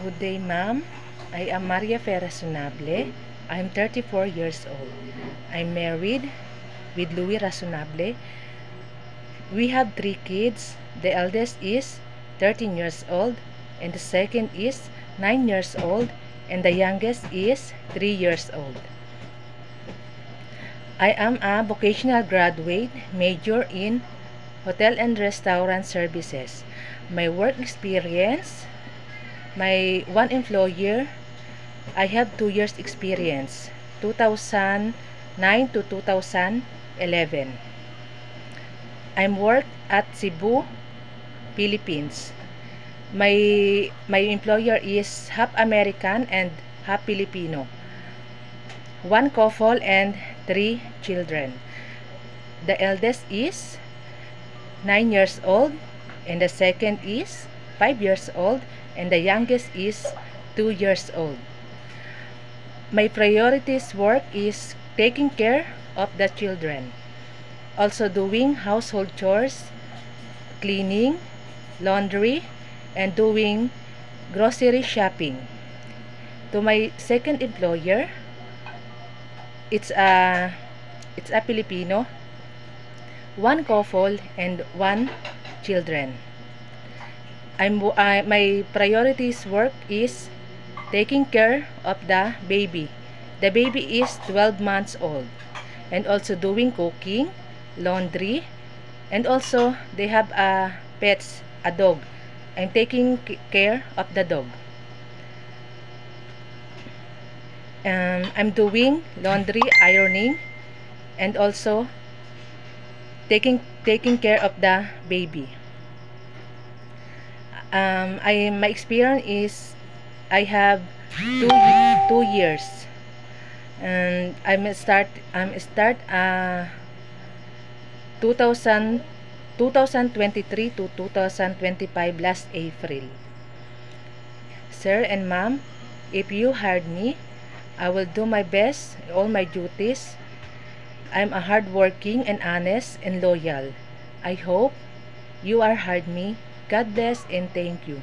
Good day, ma'am. I am Maria Ferra Sunable. I am 34 years old. I'm married with Louis Rasunable. We have 3 kids. The eldest is 13 years old, and the second is 9 years old, and the youngest is 3 years old. I am a vocational graduate, major in Hotel and Restaurant Services. My work experience, my one employer, I have 2 years experience, 2009 to 2011. I'm worked at Cebu, Philippines. My employer is half American and half Filipino. 1 couple and 3 children. The eldest is 9 years old, and the second is 5 years old, and the youngest is 2 years old. My priorities work is taking care of the children, also doing household chores, cleaning, laundry, and doing grocery shopping. To my second employer, it's a Filipino, 1 couple and 1 children. My priorities work is taking care of the baby. The baby is 12 months old, and also doing cooking, laundry, and also they have pets, a dog. I'm taking care of the dog. I'm doing laundry, ironing, and also taking care of the baby. My experience is I have 2 years, and I'm start 2023 to 2025 last April. Sir and ma'am, if you hired me, I will do my best, all my duties. I'm a hardworking and honest and loyal. I hope you are hired me. God bless and thank you.